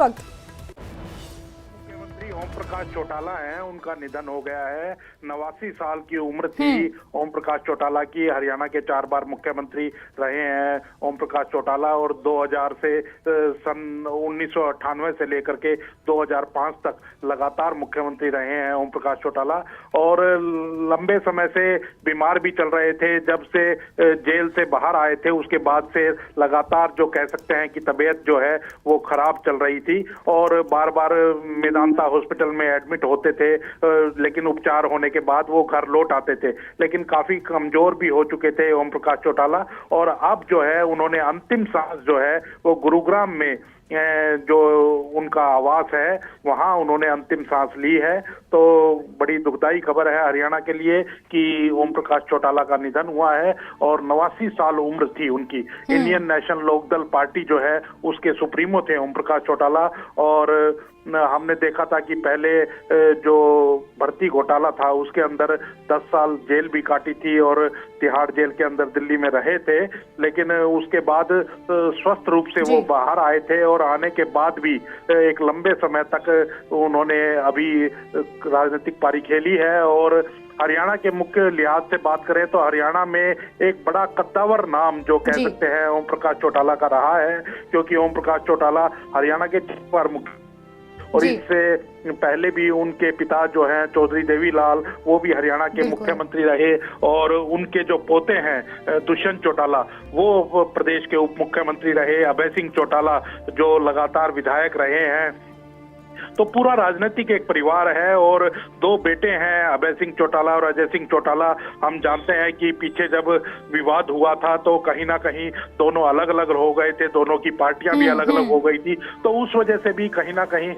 वक्त मुख्यमंत्री ओम प्रकाश चौटाला हैं, उनका निधन हो गया है। 89 साल की उम्र थी ओम प्रकाश चौटाला की। हरियाणा के 4 बार मुख्यमंत्री रहे हैं ओम प्रकाश चौटाला और 2000 से सन 1998 से लेकर के 2005 तक लगातार मुख्यमंत्री रहे हैं ओम प्रकाश चौटाला। और लंबे समय से बीमार भी चल रहे थे। जब से जेल से बाहर आए थे उसके बाद से लगातार जो कह सकते हैं कि तबीयत जो है वो खराब चल रही थी और बार बार मेदांता हॉस्पिटल में एडमिट होते थे, लेकिन उपचार होने के बाद वो घर लौट आते थे। लेकिन काफी कमजोर भी हो चुके थे ओम प्रकाश चौटाला और अब जो है उन्होंने अंतिम सांस जो है वो गुरुग्राम में जो उनका आवास है वहां उन्होंने अंतिम सांस ली है। तो बड़ी दुखदाई खबर है हरियाणा के लिए कि ओम प्रकाश चौटाला का निधन हुआ है और 89 साल उम्र थी उनकी। इंडियन नेशनल लोकदल पार्टी जो है उसके सुप्रीमो थे ओम प्रकाश चौटाला। और हमने देखा था कि पहले जो भर्ती घोटाला था उसके अंदर 10 साल जेल भी काटी थी और तिहाड़ जेल के अंदर दिल्ली में रहे थे। लेकिन उसके बाद स्वस्थ रूप से वो बाहर आए थे और आने के बाद भी एक लंबे समय तक उन्होंने अभी राजनीतिक पारी खेली है। और हरियाणा के मुख्य लिहाज से बात करें तो हरियाणा में एक बड़ा कद्दावर नाम जो कह सकते हैं ओम प्रकाश चौटाला का रहा है, क्योंकि ओम प्रकाश चौटाला हरियाणा के 4 बार मुख्य और इससे पहले भी उनके पिता जो हैं चौधरी देवीलाल वो भी हरियाणा के मुख्यमंत्री रहे और उनके जो पोते हैं दुष्यंत चौटाला वो प्रदेश के उप मुख्यमंत्री रहे। अभय सिंह चौटाला जो लगातार विधायक रहे हैं। तो पूरा राजनीतिक एक परिवार है और 2 बेटे हैं अभय सिंह चौटाला और अजय सिंह चौटाला। हम जानते हैं कि पीछे जब विवाद हुआ था तो कहीं ना कहीं दोनों अलग अलग हो गए थे, दोनों की पार्टियां भी अलग अलग हो गई थी। तो उस वजह से भी कहीं ना कहीं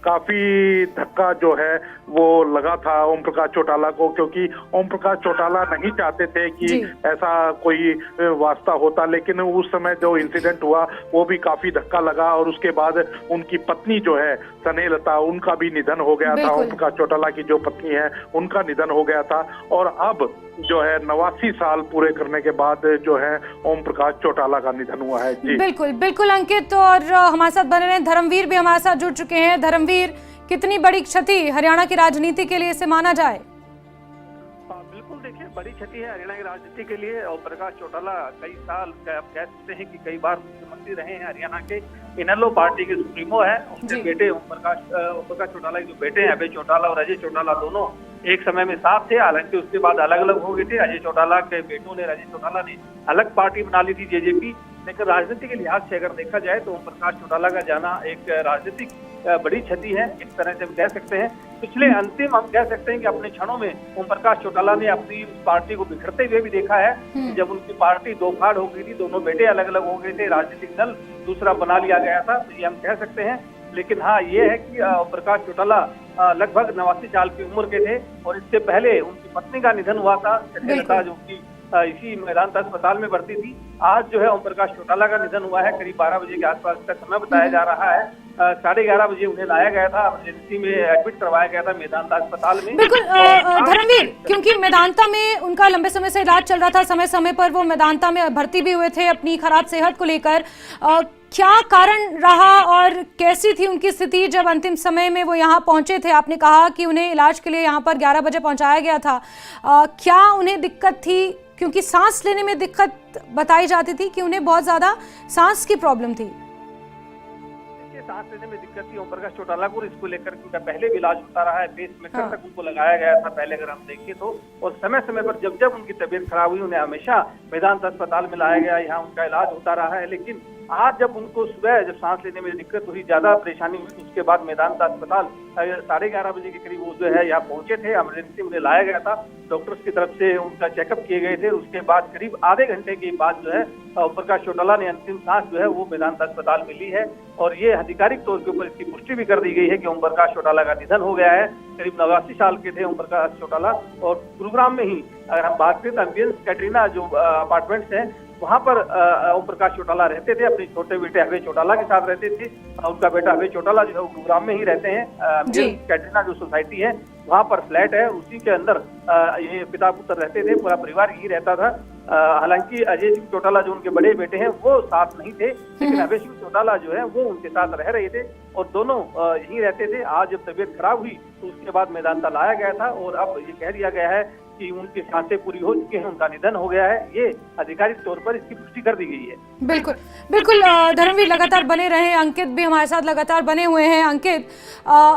काफी धक्का जो है वो लगा था ओम प्रकाश चौटाला को, क्योंकि ओम प्रकाश चौटाला नहीं चाहते थे कि ऐसा कोई वास्ता होता। लेकिन उस समय जो इंसिडेंट हुआ वो भी काफी धक्का लगा और उसके बाद उनकी पत्नी जो है स्नेहलता उनका भी निधन हो गया था। ओम प्रकाश चौटाला की जो पत्नी है उनका निधन हो गया था और अब जो है 89 साल पूरे करने के बाद जो है ओम प्रकाश चौटाला का निधन हुआ है। जी बिल्कुल बिल्कुल अंकित, और हमारे साथ बने रहे धर्मवीर भी हमारे साथ जुड़ चुके हैं। धर्मवीर, कितनी बड़ी क्षति हरियाणा की राजनीति के लिए इसे माना जाए? बिल्कुल, देखिए बड़ी क्षति है हरियाणा की राजनीति के लिए। ओम प्रकाश चौटाला कई साल आप कह सकते हैं कि कई बार मुख्यमंत्री रहे हैं हरियाणा के। इनेलो पार्टी के सुप्रीमो है। उनके बेटे ओम प्रकाश चौटाला के जो बेटे हैं अभय चौटाला और अजय चौटाला दोनों एक समय में साथ थे, हालांकि उसके बाद अलग अलग हो गए थे। अजय चौटाला के बेटों ने, अजय चौटाला ने अलग पार्टी बना ली थी जेजेपी। लेकिन राजनीति के लिहाज से अगर देखा जाए तो ओम प्रकाश चौटाला का जाना एक राजनीतिक बड़ी क्षति है, इस तरह से हम कह सकते हैं। पिछले अंतिम हम कह सकते हैं कि अपने क्षणों में ओम प्रकाश चौटाला ने अपनी पार्टी को बिखरते हुए भी देखा है। जब उनकी पार्टी 2 फाड़ हो गई थी, दोनों बेटे अलग अलग हो गए थे, राजनीतिक दल दूसरा बना लिया गया था, तो ये हम कह सकते हैं। लेकिन हाँ, ये है कि ओम प्रकाश चौटाला लगभग 89 साल की उम्र के थे और इससे पहले उनकी पत्नी का निधन हुआ था स्नेहलता, जो कि इसी मेदांता अस्पताल में भर्ती थी। आज जो है ओम प्रकाश चौटाला का निधन हुआ है, करीब 12 बजे के आसपास का समय बताया जा रहा है। 11:30 बजे उन्हें लाया गया था, इमरजेंसी में एडमिट करवाया गया था मेदांता अस्पताल में। बिल्कुल धर्मवीर, क्योंकि मेदांता में उनका लंबे समय से इलाज चल रहा था, समय समय पर वो मेदांता में भर्ती भी हुए थे अपनी खराब सेहत को लेकर। क्या कारण रहा और कैसी थी उनकी स्थिति जब अंतिम समय में वो यहाँ पहुंचे थे? आपने कहा कि उन्हें इलाज के लिए यहाँ पर 11 बजे पहुंचाया गया था। क्या उन्हें दिक्कत थी? क्योंकि सांस लेने में दिक्कत बताई जाती थी कि उन्हें बहुत ज्यादा सांस की प्रॉब्लम थी। सांस लेने में दिक्कत थी ओम प्रकाश चौटाला को, इसको लेकर उनका पहले भी इलाज होता रहा है। पेसमेकर तक उनको लगाया गया था पहले अगर हम देखें तो। और समय समय पर जब जब उनकी तबीयत खराब हुई उन्हें हमेशा मेदांता अस्पताल में लाया गया, यहाँ उनका इलाज होता रहा है। लेकिन आज जब उनको सुबह जब सांस लेने में दिक्कत हुई, ज्यादा परेशानी हुई, उसके बाद मेदांता अस्पताल 11:30 बजे के करीब वो जो है यहाँ पहुंचे थे। इमरजेंसी उन्हें लाया गया था, डॉक्टर्स की तरफ से उनका चेकअप किए गए थे। उसके बाद करीब आधे घंटे के बाद जो है ओम प्रकाश चौटाला ने अंतिम सांस जो है वो मेदांता अस्पताल में ली है। और ये आधिकारिक तौर के ऊपर इसकी पुष्टि भी कर दी गई है कि ओम प्रकाश चौटाला का निधन हो गया है। करीब 89 साल के थे ओम प्रकाश चौटाला। और गुरुग्राम में ही अगर हम बात करें तो एम्बियंस कैटरीना जो अपार्टमेंट्स हैं वहाँ पर ओम प्रकाश चौटाला रहते थे, अपने छोटे बेटे अभय चौटाला के साथ रहते थे। उनका बेटा अभय चौटाला जो है गुरुग्राम में ही रहते हैं। कैटरीना जो सोसाइटी है वहाँ पर फ्लैट है, उसी के अंदर ये पिता पुत्र रहते थे, पूरा परिवार यही रहता था। हालांकि अजय सिंह चौटाला जो उनके बड़े बेटे हैं वो साथ नहीं थे, लेकिन अभय सिंह चौटाला जो है वो उनके साथ रह रहे थे और दोनों यहीं रहते थे। आज जब तबीयत खराब हुई तो उसके बाद मेदांता लाया गया था और अब ये कह दिया गया है कि उनकी सांसें पूरी हो चुकी हैं, उनका निधन हो गया है। ये आधिकारिक तौर पर इसकी पुष्टि कर दी गई है। बिल्कुल बिल्कुल। धर्मवीर लगातार बने रहे, अंकित भी हमारे साथ लगातार बने हुए हैं। अंकित,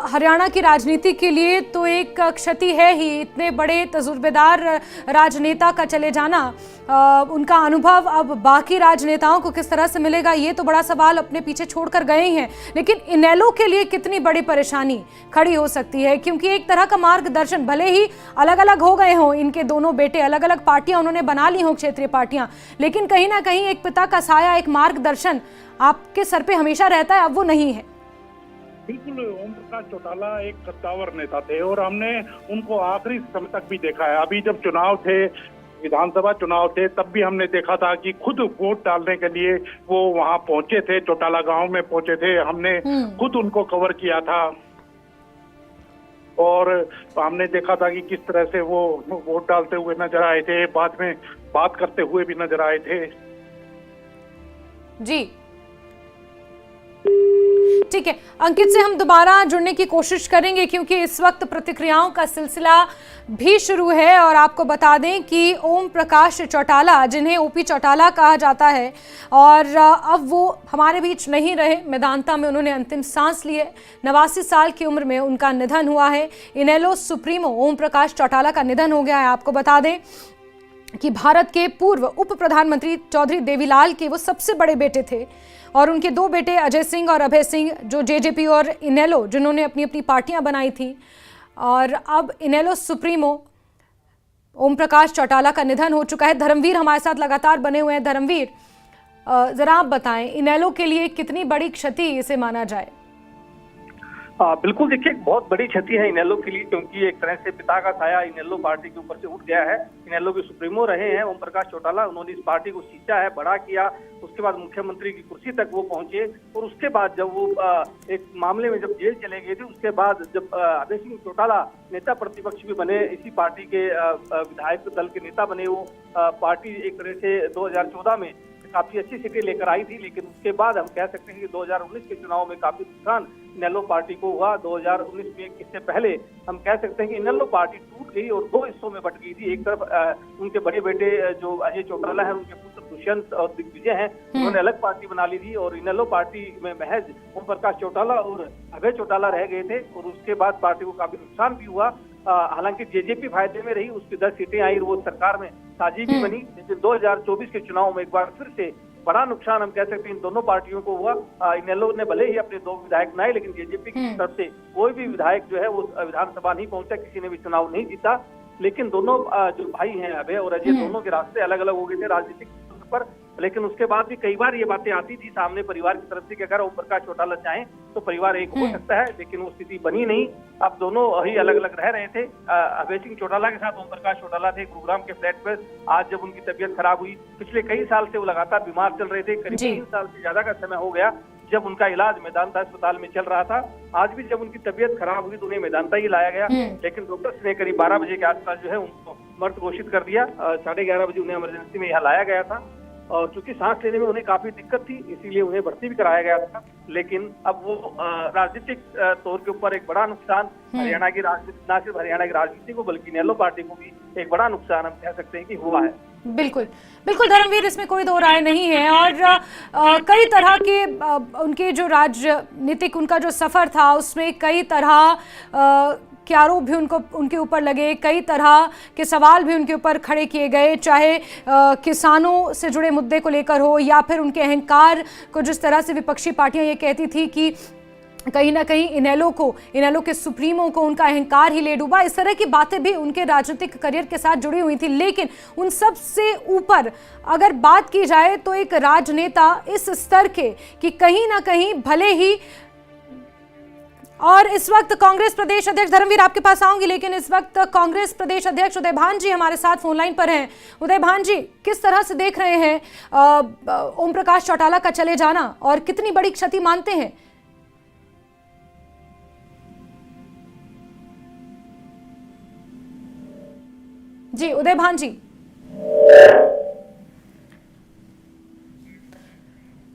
हरियाणा की राजनीति के लिए तो एक क्षति है ही, इतने बड़े तजुर्बेदार राजनेता का चले जाना, उनका अनुभव अब बाकी राजनेताओं को किस तरह से मिलेगा, ये तो बड़ा सवाल अपने पीछे छोड़कर गए ही हैं। लेकिन इनेलो के लिए कितनी बड़ी परेशानी खड़ी हो सकती है, क्योंकि एक तरह का मार्गदर्शन, भले ही अलग अलग हो गए हों इनके दोनों बेटे, अलग अलग पार्टियां उन्होंने बना ली हों, क्षेत्रीय पार्टियां, लेकिन कहीं ना कहीं एक पिता का साया, एक मार्गदर्शन आपके सर पे हमेशा रहता है, अब वो नहीं है। बिल्कुल, ओम प्रकाश चौटाला एक कद्दावर नेता थे और हमने उनको आखिरी समय तक भी देखा है। अभी जब चुनाव थे, विधानसभा चुनाव थे, तब भी हमने देखा था कि खुद वोट डालने के लिए वो वहां पहुंचे थे, चौटाला गांव में पहुंचे थे। हमने खुद उनको कवर किया था और हमने देखा था कि किस तरह से वो वोट डालते हुए नजर आए थे, बाद में बात करते हुए भी नजर आए थे। जी ठीक है, अंकित से हम दोबारा जुड़ने की कोशिश करेंगे क्योंकि इस वक्त प्रतिक्रियाओं का सिलसिला भी शुरू है। और आपको बता दें कि ओम प्रकाश चौटाला, जिन्हें ओपी चौटाला कहा जाता है, और अब वो हमारे बीच नहीं रहे, मेदांता में उन्होंने अंतिम सांस ली है। 89 साल की उम्र में उनका निधन हुआ है। इनेलो सुप्रीमो ओम प्रकाश चौटाला का निधन हो गया है। आपको बता दें कि भारत के पूर्व उप प्रधानमंत्री चौधरी देवीलाल के वो सबसे बड़े बेटे थे और उनके दो बेटे अजय सिंह और अभय सिंह, जो जेजेपी और इनेलो, जिन्होंने अपनी अपनी पार्टियां बनाई थी। और अब इनेलो सुप्रीमो ओम प्रकाश चौटाला का निधन हो चुका है। धर्मवीर हमारे साथ लगातार बने हुए हैं। धर्मवीर, जरा आप बताएं, इनेलो के लिए कितनी बड़ी क्षति इसे माना जाए? बिल्कुल, देखिए बहुत बड़ी क्षति है इनेलो के लिए, क्योंकि एक तरह से पिता का साया इनेलो पार्टी के ऊपर से उठ गया है। इनेलो के सुप्रीमो रहे हैं ओम प्रकाश चौटाला, उन्होंने इस पार्टी को सींचा है, बड़ा किया, उसके बाद मुख्यमंत्री की कुर्सी तक वो पहुंचे। और उसके बाद जब वो एक मामले में जब जेल चले गए थे, उसके बाद जब अभय सिंह चौटाला नेता प्रतिपक्ष भी बने, इसी पार्टी के विधायक दल के नेता बने, वो पार्टी एक तरह से 2014 में काफी अच्छी सीटें लेकर आई थी। लेकिन उसके बाद हम कह सकते हैं कि 2019 के चुनाव में काफी नुकसान इनेलो पार्टी को हुआ। 2019 में, इससे पहले हम कह सकते हैं कि इनेलो पार्टी टूट गई और दो हिस्सों में बट गई थी। एक तरफ उनके बड़े बेटे जो अजय चौटाला है, उनके पुत्र दुष्यंत और दिग्विजय हैं, उन्होंने अलग पार्टी बना ली थी और इनेलो पार्टी में महज ओम प्रकाश चौटाला और अभय चौटाला रह गए थे। और उसके बाद पार्टी को काफी नुकसान भी हुआ। हालांकि जेजेपी फायदे में रही, उसकी 10 सीटें आई, वो सरकार में साझी भी बनी। लेकिन 2024 के चुनाव में एक बार फिर से बड़ा नुकसान हम कह सकते हैं इन दोनों पार्टियों को हुआ। इनेलो ने भले ही अपने 2 विधायक बनाए, लेकिन जेजेपी की तरफ से कोई भी विधायक जो है वो विधानसभा नहीं पहुंचा, किसी ने भी चुनाव नहीं जीता। लेकिन दोनों जो भाई हैं अभय और अजय, दोनों के रास्ते अलग अलग हो गए थे राजनीतिक पर। लेकिन उसके बाद भी कई बार ये बातें आती थी सामने परिवार की तरफ से कि अगर ओम प्रकाश चौटाला चाहें तो परिवार एक हो सकता है, लेकिन वो स्थिति बनी नहीं। अब दोनों ही अलग अलग रह रहे थे। अभय सिंह चौटाला के साथ ओम प्रकाश चौटाला थे गुरुग्राम के फ्लैट पर। आज जब उनकी तबीयत खराब हुई, पिछले कई साल से वो लगातार बीमार चल रहे थे, करीब 3 साल से ज्यादा का समय हो गया जब उनका इलाज मेदांता अस्पताल में चल रहा था। आज भी जब उनकी तबीयत खराब हुई तो उन्हें मेदांता ही लाया गया, लेकिन डॉक्टर्स ने करीब 12 बजे के आसपास जो है उनको मृत घोषित कर दिया। 11:30 बजे उन्हें इमरजेंसी में यहाँ लाया गया था और चूंकि सांस लेने में उन्हें काफी दिक्कत थी, इसीलिए उन्हें भर्ती भी कराया गया था। लेकिन अब वो राजनीतिक तौर के ऊपर एक बड़ा नुकसान हरियाणा की राजनीति, न सिर्फ हरियाणा की राजनीति को बल्कि इनेलो पार्टी को भी एक बड़ा नुकसान हम कह सकते हैं कि हुआ है। बिल्कुल बिल्कुल धर्मवीर, इसमें कोई दो राय नहीं है। और कई तरह के उनके जो राजनीतिक उनका जो सफर था, उसमें कई तरह के आरोप भी उनके ऊपर लगे, कई तरह के सवाल भी उनके ऊपर खड़े किए गए, चाहे किसानों से जुड़े मुद्दे को लेकर हो या फिर उनके अहंकार को, जिस तरह से विपक्षी पार्टियां ये कहती थी कि कहीं ना कहीं इनेलो के सुप्रीमो को उनका अहंकार ही ले डूबा। इस तरह की बातें भी उनके राजनीतिक करियर के साथ जुड़ी हुई थी। लेकिन उन सब से ऊपर अगर बात की जाए तो एक राजनेता इस स्तर के कि कहीं ना कहीं भले ही, और इस वक्त कांग्रेस प्रदेश अध्यक्ष, धर्मवीर आपके पास आऊंगी, लेकिन इस वक्त कांग्रेस प्रदेश अध्यक्ष उदय भान जी हमारे साथ फोन लाइन पर हैं। उदय भान जी, किस तरह से देख रहे हैं ओम प्रकाश चौटाला का चले जाना और कितनी बड़ी क्षति मानते हैं? जी उदय भान जी।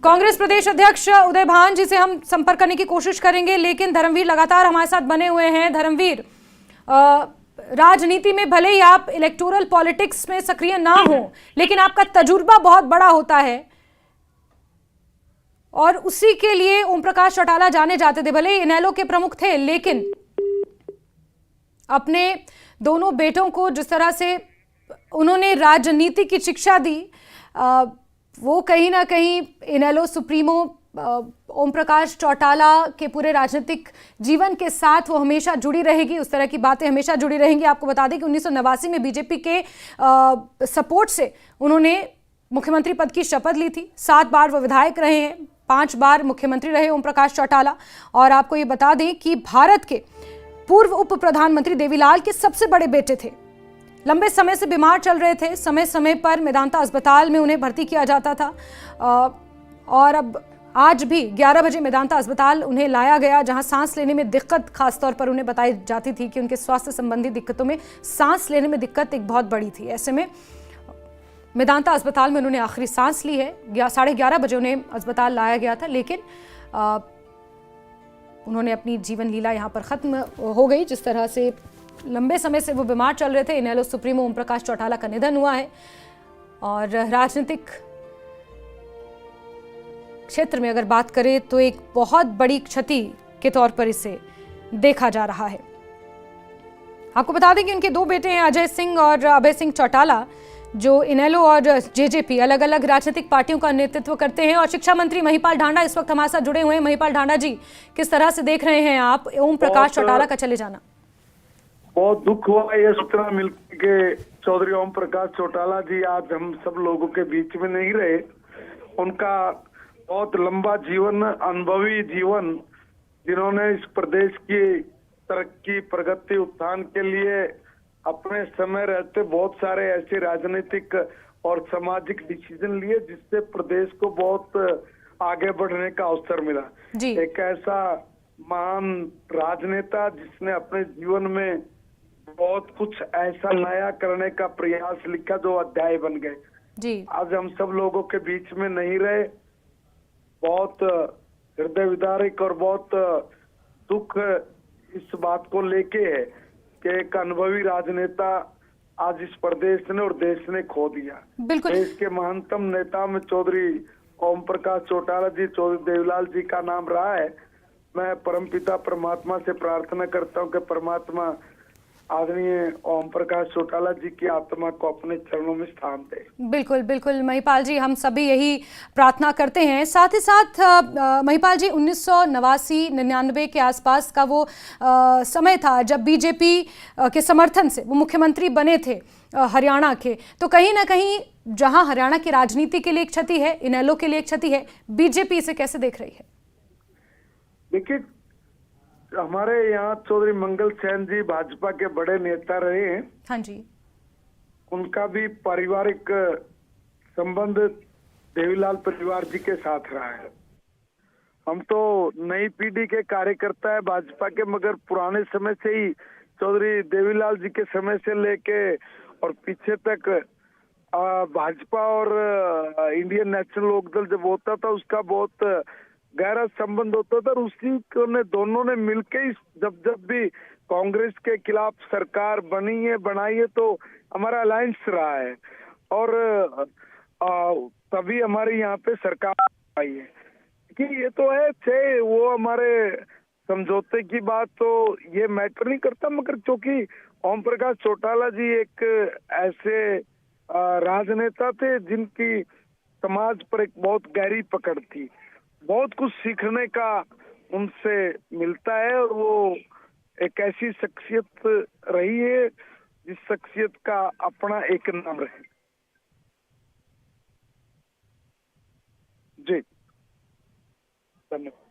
कांग्रेस प्रदेश अध्यक्ष उदय भान जी से हम संपर्क करने की कोशिश करेंगे, लेकिन धर्मवीर लगातार हमारे साथ बने हुए हैं। धर्मवीर, राजनीति में भले ही आप इलेक्टोरल पॉलिटिक्स में सक्रिय ना हो, लेकिन आपका तजुर्बा बहुत बड़ा होता है और उसी के लिए ओम प्रकाश चौटाला जाने जाते थे। भले ही इनेलो के प्रमुख थे, लेकिन अपने दोनों बेटों को जिस तरह से उन्होंने राजनीति की शिक्षा दी, वो कहीं ना कहीं इनेलो सुप्रीमो ओम प्रकाश चौटाला के पूरे राजनीतिक जीवन के साथ वो हमेशा जुड़ी रहेगी। उस तरह की बातें हमेशा जुड़ी रहेंगी। आपको बता दें कि 1989 में बीजेपी के सपोर्ट से उन्होंने मुख्यमंत्री पद की शपथ ली थी। 7 बार वो विधायक रहे हैं, 5 बार मुख्यमंत्री रहे ओम प्रकाश चौटाला। और आपको ये बता दें कि भारत के पूर्व उप प्रधानमंत्री देवीलाल के सबसे बड़े बेटे थे। लंबे समय से बीमार चल रहे थे, समय समय पर मेदांता अस्पताल में उन्हें भर्ती किया जाता था और अब आज भी 11 बजे मेदांता अस्पताल उन्हें लाया गया, जहां सांस लेने में दिक्कत खासतौर पर उन्हें बताई जाती थी कि उनके स्वास्थ्य संबंधी दिक्कतों में सांस लेने में दिक्कत एक बहुत बड़ी थी। ऐसे में मेदांता अस्पताल में उन्होंने आखिरी सांस ली है। 11:30 बजे उन्हें अस्पताल लाया गया था, लेकिन उन्होंने अपनी जीवन लीला यहाँ पर ख़त्म हो गई। जिस तरह से लंबे समय से वो बीमार चल रहे थे, इनेलो सुप्रीमो ओम प्रकाश चौटाला का निधन हुआ है और राजनीतिक क्षेत्र में अगर बात करें तो एक बहुत बड़ी क्षति के तौर पर इसे देखा जा रहा है। आपको बता दें कि उनके 2 बेटे हैं, अजय सिंह और अभय सिंह चौटाला, जो इनेलो और जेजेपी अलग अलग राजनीतिक पार्टियों का नेतृत्व करते हैं। और शिक्षा मंत्री महिपाल ढांडा इस वक्त हमारे साथ जुड़े हुए हैं। महिपाल ढांडा जी, किस तरह से देख रहे हैं आप ओम प्रकाश चौटाला का चले जाना? बहुत दुख हुआ ये सूचना मिलकर के चौधरी ओम प्रकाश चौटाला जी आज हम सब लोगों के बीच में नहीं रहे। उनका बहुत लंबा जीवन, अनुभवी जीवन, जिन्होंने इस प्रदेश की तरक्की, प्रगति, उत्थान के लिए अपने समय रहते बहुत सारे ऐसे राजनीतिक और सामाजिक डिसीजन लिए जिससे प्रदेश को बहुत आगे बढ़ने का अवसर मिला। एक ऐसा महान राजनेता जिसने अपने जीवन में बहुत कुछ ऐसा नया करने का प्रयास लिखा जो अध्याय बन गए। जी, आज हम सब लोगों के बीच में नहीं रहे। बहुत हृदय विदारक और बहुत दुख इस बात को लेके है कि एक अनुभवी राजनेता आज इस प्रदेश ने और देश ने खो दिया। देश के महानतम नेता में चौधरी ओम प्रकाश चौटाला जी, चौधरी देवीलाल जी का नाम रहा है। मैं परमपिता परमात्मा से प्रार्थना करता हूं कि परमात्मा आदरणीय ओम प्रकाश चौटाला जी की आत्मा को अपने चरणों में स्थान दे। बिल्कुल बिल्कुल महिपाल जी, हम सभी यही प्रार्थना करते हैं। साथ ही साथ महिपाल जी, 1989-99 के आसपास का वो समय था जब बीजेपी के समर्थन से वो मुख्यमंत्री बने थे हरियाणा के। तो कहीं ना कहीं जहां हरियाणा की राजनीति के लिए एक क्षति है, इनेलो के लिए एक क्षति है, बीजेपी इसे कैसे देख रही है? देखिए, हमारे यहाँ चौधरी मंगल सेन जी भाजपा के बड़े नेता रहे हैं। हाँ जी। उनका भी पारिवारिक संबंध देवीलाल परिवार जी के साथ रहा है। हम तो नई पीढ़ी के कार्यकर्ता है भाजपा के, मगर पुराने समय से ही चौधरी देवीलाल जी के समय से लेके और पीछे तक भाजपा और इंडियन नेशनल लोकदल जब होता था उसका बहुत गहरा संबंध होता था। और उसी को ने दोनों ने मिलकर जब भी कांग्रेस के खिलाफ सरकार बनी है, बनाई है, तो हमारा अलायंस रहा है और तभी हमारे यहाँ पे सरकार आई है। कि ये तो है वो हमारे समझौते की बात, तो ये मैटर नहीं करता। मगर क्योंकि ओम प्रकाश चौटाला जी एक ऐसे राजनेता थे जिनकी समाज पर एक बहुत गहरी पकड़ थी, बहुत कुछ सीखने का उनसे मिलता है और वो एक ऐसी शख्सियत रही है जिस शख्सियत का अपना एक नाम रहे। जी, धन्यवाद।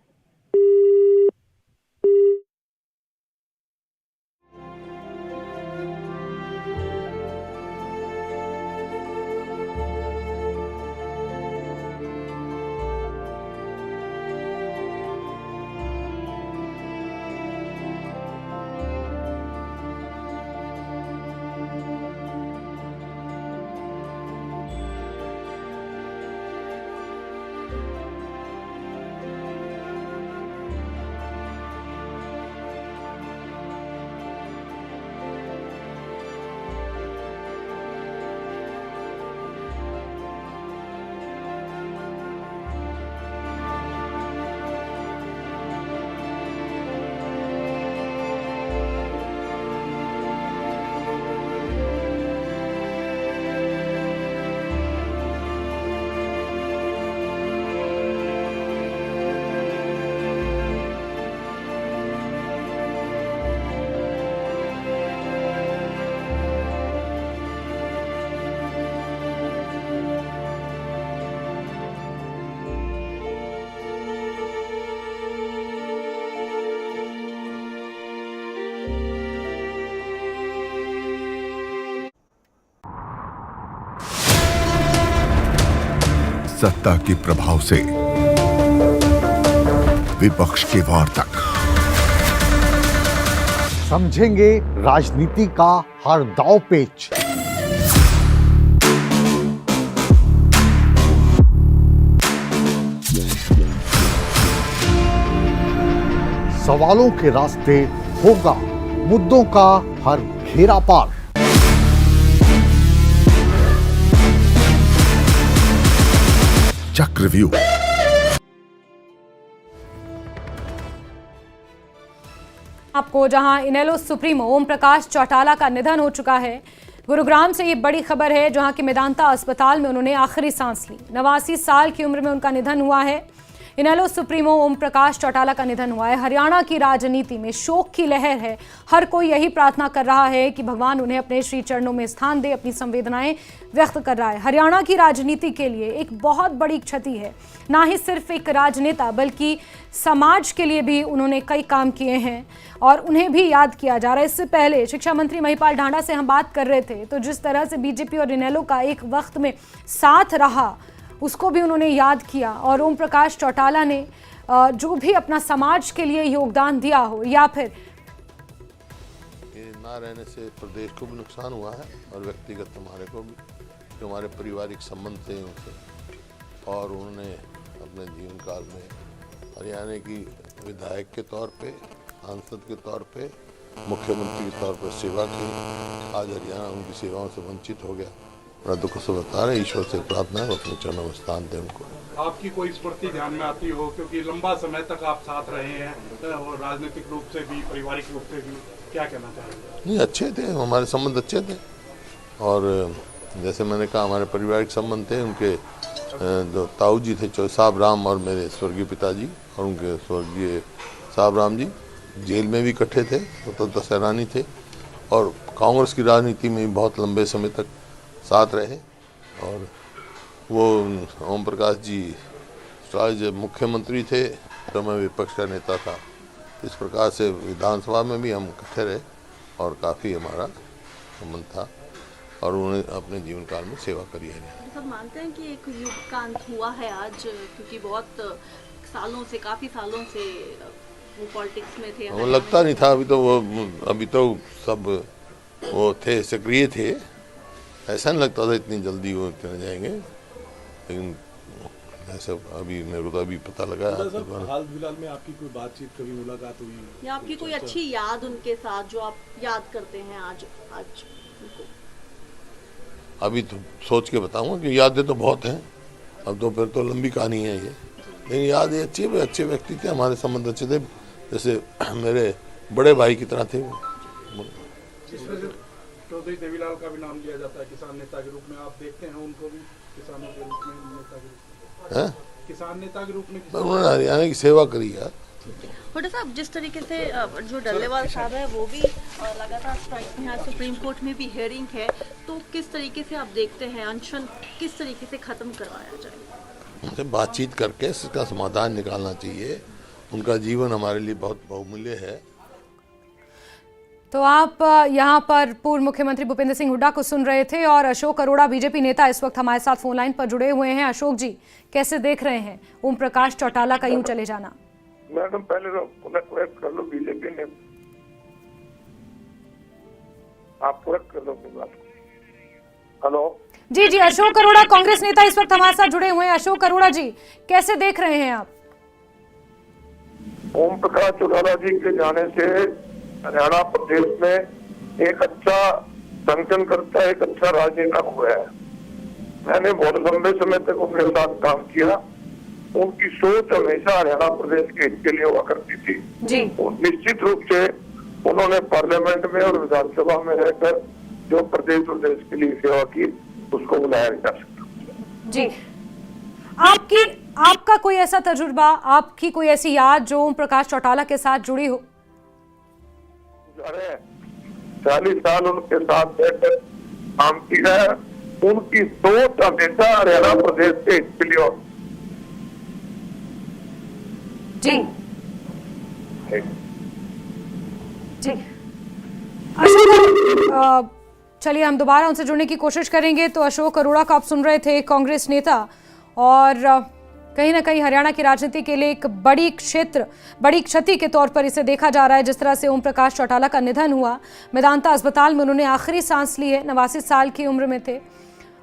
सत्ता के प्रभाव से विपक्ष के वार तक समझेंगे राजनीति का हर दांव पेच। सवालों के रास्ते होगा मुद्दों का हर घेरा पार। चक्रव्यूह। आपको जहां इनेलो सुप्रीमो ओम प्रकाश चौटाला का निधन हो चुका है, गुरुग्राम से ये बड़ी खबर है जहां कि मेदांता अस्पताल में उन्होंने आखिरी सांस ली। 89 साल की उम्र में उनका निधन हुआ है। इनेलो सुप्रीमो ओम प्रकाश चौटाला का निधन हुआ है। हरियाणा की राजनीति में शोक की लहर है। हर कोई यही प्रार्थना कर रहा है कि भगवान उन्हें अपने श्री चरणों में स्थान दे। अपनी संवेदनाएं व्यक्त कर रहा है। हरियाणा की राजनीति के लिए एक बहुत बड़ी क्षति है। ना ही सिर्फ एक राजनेता बल्कि समाज के लिए भी उन्होंने कई काम किए हैं और उन्हें भी याद किया जा रहा है। इससे पहले शिक्षा मंत्री महिपाल ढांडा से हम बात कर रहे थे तो जिस तरह से बीजेपी और इनेलो का एक वक्त में साथ रहा उसको भी उन्होंने याद किया। और ओम प्रकाश चौटाला ने जो भी अपना समाज के लिए योगदान दिया हो या फिर ना रहने से प्रदेश को भी नुकसान हुआ है और व्यक्तिगत हमारे को भी, जो हमारे पारिवारिक संबंध थे उनसे, और उन्होंने अपने जीवन काल में हरियाणा की विधायक के तौर पे, सांसद के तौर पे, मुख्यमंत्री के तौर पर सेवा की। आज हरियाणा उनकी सेवाओं से वंचित हो गया। बड़ा दुख से बता रहे, ईश्वर से प्रार्थना है अपने चरणों में स्थान दें उनको। आपकी कोई स्मृति ध्यान में आती हो, क्योंकि लंबा समय तक आप साथ रहे हैं और राजनीतिक रूप से भी पारिवारिक रूप से भी, क्या कहना चाहेंगे? नहीं, अच्छे थे, हमारे संबंध अच्छे थे और जैसे मैंने कहा हमारे पारिवारिक संबंध थे। उनके जो ताऊ जी थे साहब राम और मेरे स्वर्गीय पिताजी और उनके स्वर्गीय साहब राम जी जेल में भी इकट्ठे थे, स्वतंत्रता सेनानी थे और कांग्रेस की राजनीति में भी बहुत लंबे समय तक साथ रहे। और वो ओम प्रकाश जी जब मुख्यमंत्री थे तो मैं विपक्ष का नेता था। इस प्रकार से विधानसभा में भी हम इकट्ठे रहे और काफ़ी हमारा संबंध था और उन्होंने अपने जीवन काल में सेवा करी है। सब मानते हैं कि एक युग का अंत हुआ है आज, क्योंकि बहुत सालों से, काफ़ी सालों से वो पॉलिटिक्स में थे। वो लगता नहीं था, अभी तो सब वो थे, सक्रिय थे। ऐसा नहीं लगता था इतनी जल्दी वो चले जाएंगे, लेकिन ऐसा अभी मेरे को तो अभी पता लगा। हाल फिलहाल में आपकी कोई बातचीत, कभी मुलाकात हुई या आपकी कोई अच्छी याद उनके साथ जो आप याद करते हैं आज उनको? अभी तो सोच के बताऊंगा कि यादें तो बहुत हैं, अब तो फिर तो लंबी कहानी है ये, लेकिन यादें अच्छे व्यक्ति थे, हमारे संबंध अच्छे थे, जैसे मेरे बड़े भाई की तरह थे वो। चौधरी देवीलाल का भी नाम लिया जाता है किसान नेता के रूप में, आप देखते हैं उनको भी किसानों के रूप में, नेता के रूप में? किसान नेता के रूप में उन्होंने हरियाणा की सेवा करी यार। छोटे साहब, जिस तरीके से जो डल्लेवाल साहब है वो भी लगातार स्ट्राइक में, सुप्रीम कोर्ट में भी हियरिंग है, तो किस तरीके से आप देखते हैं अनशन किस तरीके से खत्म करवाया जाए? उनसे बातचीत करके इसका समाधान निकालना चाहिए। उनका जीवन हमारे लिए बहुत बहुमूल्य है। तो आप यहाँ पर पूर्व मुख्यमंत्री भूपेंद्र सिंह हुड्डा को सुन रहे थे और अशोक अरोड़ा बीजेपी नेता इस वक्त हमारे साथ फोन लाइन पर जुड़े हुए हैं। अशोक जी, कैसे देख रहे हैं ओम प्रकाश चौटाला का यूं चले जाना? मैडम पहले तो कर लो बीजेपी ने, आप पूरा कर लो बात। हेलो जी, अशोक अरोड़ा कांग्रेस नेता इस वक्त हमारे साथ जुड़े हुए हैं। अशोक अरोड़ा जी, कैसे देख रहे हैं आप? ओम प्रकाश चौटाला जी के जाने से हरियाणा प्रदेश में एक अच्छा संगठन करता है, एक अच्छा राजनेता हुआ है। मैंने बहुत लंबे समय तक उनके साथ काम किया। उनकी सोच हमेशा हरियाणा प्रदेश के हित के लिए हुआ करती थी जी। निश्चित रूप से उन्होंने पार्लियामेंट में और विधानसभा में रहकर जो प्रदेश के लिए सेवा की उसको बुलाया जा सकता जी। आपका कोई ऐसा तजुर्बा, आपकी कोई ऐसी याद जो ओम प्रकाश चौटाला के साथ जुड़ी हो? 40 साल उनके साथ बैठकर काम किया है। उनकी सोच हमेशा हरियाणा प्रदेश के हित के लिए जी। अशोक, चलिए हम दोबारा उनसे जुड़ने की कोशिश करेंगे। तो अशोक अरोड़ा को आप सुन रहे थे, कांग्रेस नेता, और कहीं ना कहीं हरियाणा की राजनीति के लिए एक बड़ी क्षति के तौर पर इसे देखा जा रहा है। जिस तरह से ओम प्रकाश चौटाला का निधन हुआ, मेदांता अस्पताल में उन्होंने आखिरी सांस ली है, 89 साल की उम्र में थे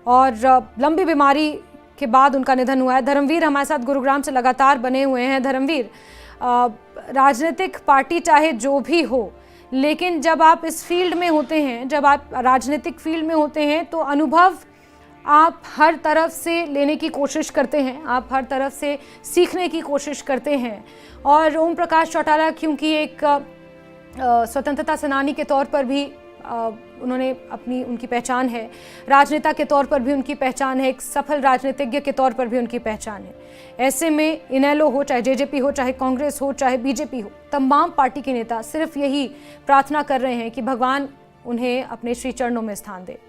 और लंबी बीमारी के बाद उनका निधन हुआ है। धर्मवीर हमारे साथ गुरुग्राम से लगातार बने हुए हैं। धर्मवीर, राजनीतिक पार्टी चाहे जो भी हो, लेकिन जब आप इस फील्ड में होते हैं, जब आप राजनीतिक फील्ड में होते हैं, तो अनुभव आप हर तरफ से लेने की कोशिश करते हैं, आप हर तरफ से सीखने की कोशिश करते हैं। और ओम प्रकाश चौटाला क्योंकि एक स्वतंत्रता सेनानी के तौर पर भी उन्होंने उनकी पहचान है, राजनेता के तौर पर भी उनकी पहचान है, एक सफल राजनीतिज्ञ के तौर पर भी उनकी पहचान है। ऐसे में इनेलो हो, चाहे जेजेपी हो, चाहे कांग्रेस हो, चाहे बीजेपी हो, तमाम पार्टी के नेता सिर्फ यही प्रार्थना कर रहे हैं कि भगवान उन्हें अपने श्री चरणों में स्थान दे।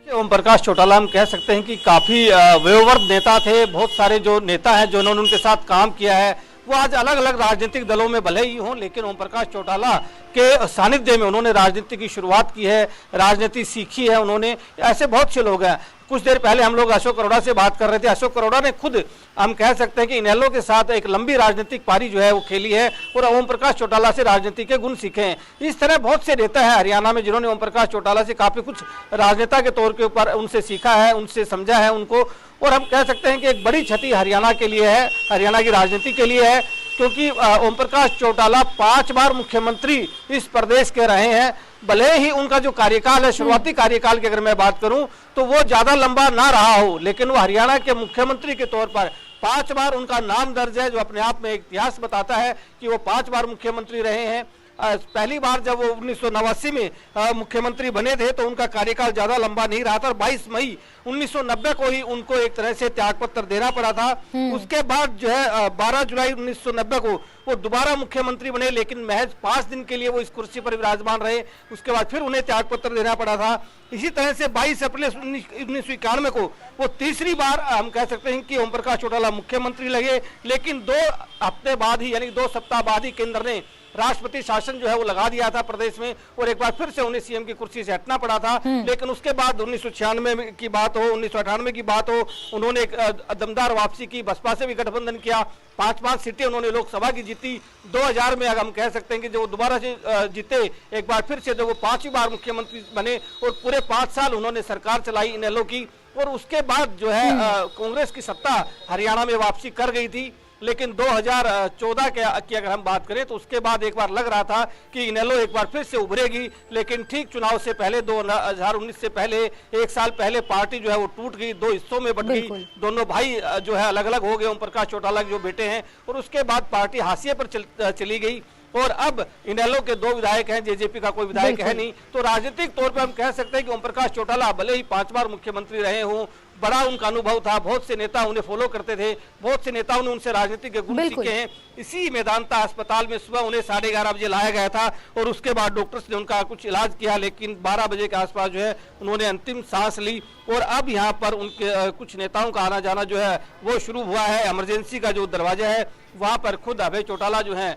ओम प्रकाश चौटाला हम कह सकते हैं कि काफी वयोवृद्ध नेता थे। बहुत सारे जो नेता हैं जिन्होंने उनके साथ काम किया है वो आज अलग अलग राजनीतिक दलों में भले ही हों, लेकिन ओम प्रकाश चौटाला के सानिध्य में उन्होंने राजनीति की शुरुआत की है, राजनीति सीखी है उन्होंने। ऐसे बहुत से लोग हैं। कुछ देर पहले हम लोग अशोक अरोड़ा से बात कर रहे थे। अशोक अरोड़ा ने खुद हम कह सकते हैं कि इनेलो के साथ एक लंबी राजनीतिक पारी जो है वो खेली है और ओम प्रकाश चौटाला से राजनीति के गुण सीखे हैं। इस तरह बहुत से नेता है हरियाणा में जिन्होंने ओम प्रकाश चौटाला से काफी कुछ राजनेता के तौर के ऊपर उनसे सीखा है, उनसे समझा है उनको। और हम कह सकते हैं कि एक बड़ी क्षति हरियाणा के लिए है, हरियाणा की राजनीति के लिए है, क्योंकि ओम प्रकाश चौटाला 5 बार मुख्यमंत्री इस प्रदेश के रहे हैं। भले ही उनका जो कार्यकाल है, शुरुआती कार्यकाल की अगर मैं बात करूं तो वो ज्यादा लंबा ना रहा हो, लेकिन वो हरियाणा के मुख्यमंत्री के तौर पर 5 बार उनका नाम दर्ज है, जो अपने आप में एक इतिहास बताता है कि वो 5 बार मुख्यमंत्री रहे हैं। पहली बार जब वो 1989 में मुख्यमंत्री बने थे तो उनका कार्यकाल ज्यादा लंबा नहीं रहा था और 22 मई 1990 को ही उनको एक तरह से त्यागपत्र देना पड़ा था। उसके बाद जो है 12 जुलाई 1990 को वो दोबारा मुख्यमंत्री बने, लेकिन महज 5 दिन के लिए वो इस कुर्सी पर विराजमान रहे। उसके बाद फिर उन्हें त्यागपत्र देना पड़ा था। इसी तरह से 22 अप्रैल 1991 को वो तीसरी बार हम कह सकते हैं कि ओम प्रकाश चौटाला मुख्यमंत्री लगे, लेकिन 2 हफ्ते बाद ही, यानी 2 सप्ताह बाद ही केंद्र ने राष्ट्रपति शासन जो है वो लगा दिया था प्रदेश में और एक बार फिर से उन्हें सीएम की कुर्सी से हटना पड़ा था। लेकिन उसके बाद 1996 की बात हो, 1998 की बात हो, उन्होंने एक दमदार वापसी की, बसपा से भी गठबंधन किया, 5 सीटें उन्होंने लोकसभा की जीती। 2000 में अगर हम कह सकते हैं कि जो दोबारा से जीते, एक बार फिर से जो वो 5वीं बार मुख्यमंत्री बने और पूरे 5 साल उन्होंने सरकार चलाई इनेलो की। और उसके बाद जो है कांग्रेस की सत्ता हरियाणा में वापसी कर गई थी। लेकिन 2014 की अगर हम बात करें तो उसके बाद एक बार लग रहा था कि इनेलो एक बार फिर से उभरेगी, लेकिन ठीक चुनाव से पहले 2019 से पहले 1 साल पहले पार्टी जो है वो टूट गई, 2 हिस्सों में बट गई। दोनों भाई जो है अलग अलग हो गए, ओम प्रकाश चौटाला के जो बेटे हैं, और उसके बाद पार्टी हाशिए पर चली गई। और अब इनेलो के 2 विधायक हैं, जेजेपी का कोई विधायक है नहीं। तो राजनीतिक तौर पर हम कह सकते हैं कि ओम प्रकाश चौटाला भले ही 5 बार मुख्यमंत्री रहे हों, बड़ा उनका अनुभव था, बहुत से नेता उन्हें फॉलो करते थे, बहुत से नेताओं ने उनसे राजनीतिक गुण सीखे हैं। इसी मेदांता अस्पताल में सुबह उन्हें 11:30 बजे लाया गया था और उसके बाद डॉक्टर्स ने उनका कुछ इलाज किया, लेकिन 12 बजे के आसपास जो है उन्होंने अंतिम सांस ली। और अब यहाँ पर उनके कुछ नेताओं का आना जाना जो है वो शुरू हुआ है। इमरजेंसी का जो दरवाजा है वहाँ पर खुद अभय चौटाला जो है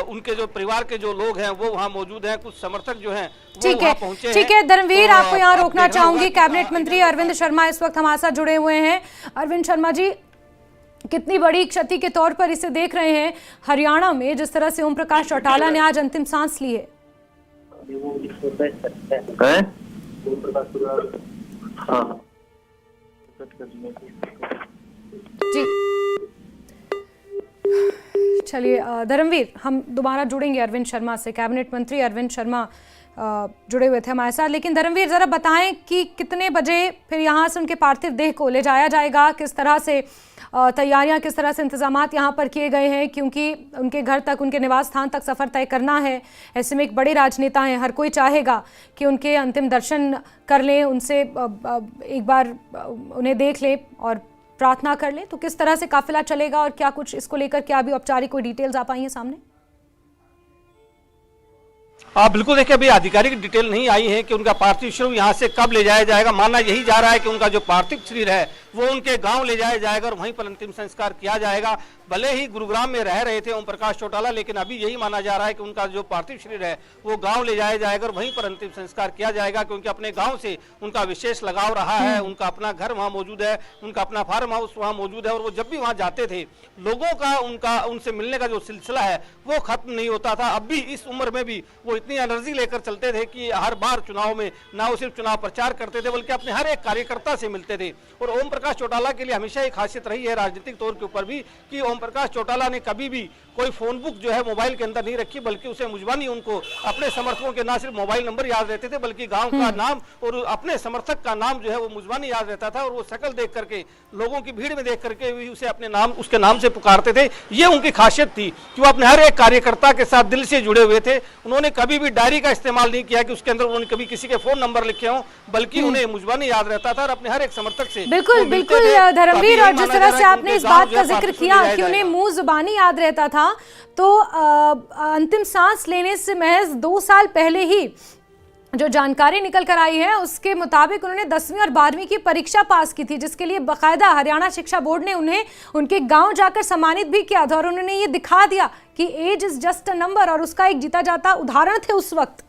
उनके जो परिवार के जो लोग हैं वो वहाँ मौजूद हैं, कुछ समर्थक जो हैं वो वहाँ पहुंचे हैं। ठीक है धर्मवीर, आपको यहाँ रोकना चाहूंगी। कैबिनेट मंत्री अरविंद शर्मा इस वक्त हमारे साथ जुड़े हुए हैं। अरविंद शर्मा जी, कितनी बड़ी क्षति के तौर पर इसे देख रहे हैं हरियाणा में, जिस तरह से ओम प्रकाश चौटाला ने आज अंतिम सांस ली है? जी चलिए धर्मवीर, हम दोबारा जुड़ेंगे अरविंद शर्मा से। कैबिनेट मंत्री अरविंद शर्मा जुड़े हुए थे हमारे साथ। लेकिन धर्मवीर, जरा बताएं कि कितने बजे फिर यहाँ से उनके पार्थिव देह को ले जाया जाएगा, किस तरह से तैयारियां, किस तरह से इंतजामात यहाँ पर किए गए हैं, क्योंकि उनके घर तक, उनके निवास स्थान तक सफ़र तय करना है। ऐसे में एक बड़े राजनेता हैं, हर कोई चाहेगा कि उनके अंतिम दर्शन कर लें, उनसे एक बार उन्हें देख लें और प्रार्थना कर लें। तो किस तरह से काफिला चलेगा और क्या कुछ इसको लेकर क्या अभी औपचारिक कोई डिटेल्स आ पाई हैं सामने? बिल्कुल, देखिए अभी आधिकारिक डिटेल नहीं आई है कि उनका पार्थिव शरीर यहाँ से कब ले जाया जाएगा। माना यही जा रहा है कि उनका जो पार्थिव शरीर है वो उनके गांव ले जाया जाएगा और वहीं पर अंतिम संस्कार किया जाएगा। भले ही गुरुग्राम में रह रहे थे ओम प्रकाश चौटाला, लेकिन अभी यही माना जा रहा है कि उनका जो पार्थिव शरीर है वो गांव ले जाया जाएगा और वहीं पर अंतिम संस्कार किया जाएगा, क्योंकि अपने गांव से उनका विशेष लगाव रहा है। उनका अपना घर वहां मौजूद है, उनका अपना फार्म हाउस वहां मौजूद है और वो जब भी वहां जाते थे लोगों का उनसे मिलने का जो सिलसिला है वो खत्म नहीं होता था। अब भी इस उम्र में भी वो इतनी एनर्जी लेकर चलते थे कि हर बार चुनाव में ना वो सिर्फ चुनाव प्रचार करते थे बल्कि अपने हर एक कार्यकर्ता से मिलते थे। और ओम प्रकाश चौटाला के लिए हमेशा एक खासियत रही है राजनीतिक तौर के ऊपर भी कि ओम प्रकाश चौटाला ने कभी भी कोई फोन बुक जो है मोबाइल के अंदर नहीं रखी, बल्कि उसे मुजबानी उनको अपने समर्थकों के ना सिर्फ मोबाइल नंबर याद रहते थे बल्कि गांव का नाम और अपने समर्थक का नाम जो है वो मुजबानी याद रहता था और वो शक्ल देख करके लोगों की भीड़ में देख करके भी उसे अपने नाम उसके नाम से पुकारते थे। ये उनकी खासियत थी कि वो अपने हर एक कार्यकर्ता के साथ दिल से जुड़े हुए थे। उन्होंने कभी भी डायरी का इस्तेमाल नहीं किया कि उसके अंदर उन्होंने कभी किसी के फोन नंबर लिखे हों, बल्कि उन्हें मुजबानी याद रहता था और अपने हर एक समर्थक से बिल्कुल बिल्कुल धर्मवीर, और जिस तरह से आपने इस बात का जिक्र किया कि उन्हें मुंह जुबानी याद रहता था, तो अंतिम सांस लेने से महज 2 साल पहले ही जो जानकारी निकल कर आई है उसके मुताबिक उन्होंने 10वीं और 12वीं की परीक्षा पास की थी, जिसके लिए बाकायदा हरियाणा शिक्षा बोर्ड ने उन्हें उनके गांव जाकर सम्मानित भी किया था और उन्होंने ये दिखा दिया कि age is just a number, और उसका एक जीता जाता उदाहरण थे उस वक्त।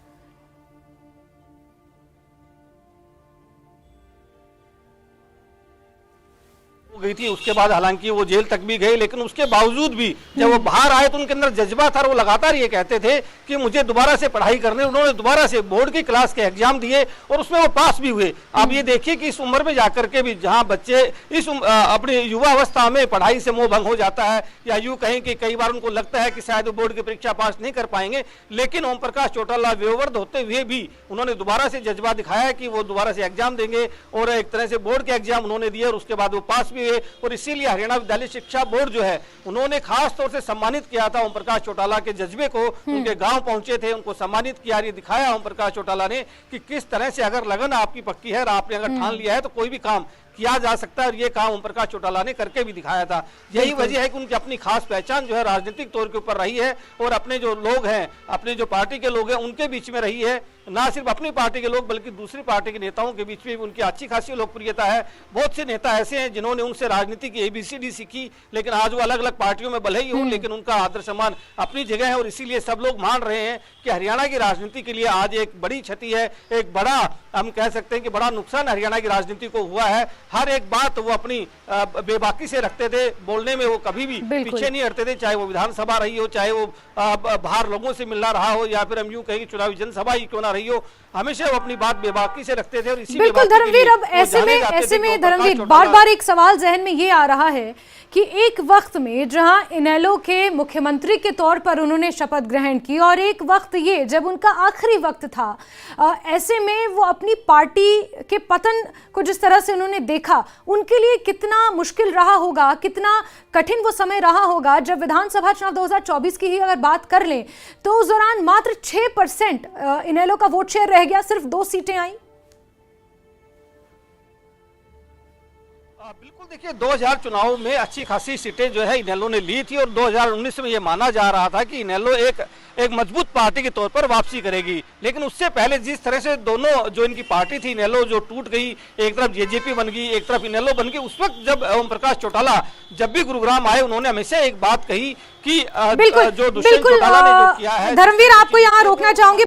गई थी, उसके बाद हालांकि वो जेल तक भी गए, लेकिन उसके बावजूद भी जब वो बाहर आए तो उनके अंदर जज्बा था। वो लगातार ये कहते थे कि मुझे दोबारा से पढ़ाई करनी। उन्होंने दोबारा से बोर्ड की क्लास के एग्जाम दिए और उसमें वो पास भी हुए। आप ये देखिए कि इस उम्र में जाकर के भी जहां बच्चे इस अपनी युवा अवस्था में पढ़ाई से मोह भंग हो जाता है, या यूं कहें कि कई बार उनको लगता है कि शायद वो बोर्ड की परीक्षा पास नहीं कर पाएंगे, लेकिन ओम प्रकाश चौटाला वयोवृद्ध होते हुए भी उन्होंने दोबारा से जज्बा दिखाया कि वो दोबारा से एग्जाम देंगे और एक तरह से बोर्ड के एग्जाम उन्होंने दिए और उसके बाद वो पास भी हुए। और इसीलिए हरियाणा विद्यालय शिक्षा बोर्ड जो है उन्होंने खास तौर से सम्मानित किया था ओम प्रकाश चौटाला के जज्बे को। उनके गांव पहुंचे थे, उनको सम्मानित किया, ये दिखाया ओम प्रकाश चौटाला ने कि किस तरह से अगर लगन आपकी पक्की है और आपने अगर ठान लिया है तो कोई भी काम किया जा सकता है, और ये काम ओम प्रकाश चौटाला ने करके भी दिखाया था। यही वजह है कि उनकी अपनी खास पहचान जो है राजनीतिक तौर के ऊपर रही है और अपने जो लोग हैं, अपने जो पार्टी के लोग हैं उनके बीच में रही है। ना सिर्फ अपनी पार्टी के लोग बल्कि दूसरी पार्टी के नेताओं के बीच में भी उनकी अच्छी खासी लोकप्रियता है। बहुत से नेता ऐसे हैं जिन्होंने उनसे राजनीति की ABCD सीखी, लेकिन आज वो अलग अलग पार्टियों में भले ही हो, लेकिन उनका आदर सम्मान अपनी जगह है। और इसीलिए सब लोग मान रहे हैं कि हरियाणा की राजनीति के लिए आज एक बड़ी क्षति है, एक बड़ा हम कह सकते हैं कि बड़ा नुकसान हरियाणा की राजनीति को हुआ है। हर एक बात वो अपनी बेबाकी से रखते थे, बोलने में वो कभी भी पीछे नहीं हटते थे, चाहे वो विधानसभा रही हो, चाहे वो बाहर लोगों से मिलना रहा हो, या फिर हम यूं कहें चुनावी जनसभा ही क्यों ना रही हो, हमेशा वो अपनी बात बेबाकी से रखते थे। और इसी बिल्कुल धर्मवीर, अब ऐसे में धर्मवीर बार बार एक सवाल जहन में ये आ रहा है कि एक वक्त में जहां इनेलो के मुख्यमंत्री के तौर पर उन्होंने शपथ ग्रहण की और एक वक्त ये जब उनका आखिरी वक्त था, ऐसे में वो अपनी पार्टी के पतन को जिस तरह से उन्होंने देखा, उनके लिए कितना मुश्किल रहा होगा, कितना कठिन वो समय रहा होगा। जब विधानसभा चुनाव 2024 की ही अगर बात कर लें तो उस दौरान मात्र 6% इनेलो का वोट शेयर रह गया, सिर्फ 2 सीटें आई। बिल्कुल देखिए, 2000 चुनाव में अच्छी खासी सीटें जो है इनेलो ने ली थी और 2019 में ये माना जा रहा था कि इनेलो एक मजबूत पार्टी के तौर पर वापसी करेगी। लेकिन उससे पहले जिस तरह से दोनों जो इनकी पार्टी थी इनेलो जो टूट गई, एक तरफ जेजेपी बन गई, एक तरफ इनेलो बन गई, उस वक्त जब ओम प्रकाश चौटाला जब भी गुरुग्राम आए उन्होंने हमेशा एक बात कही कि जो दुष्यंत चौटाला ने जो किया है। धर्मवीर, आपको यहाँ रोकना चाहूंगी।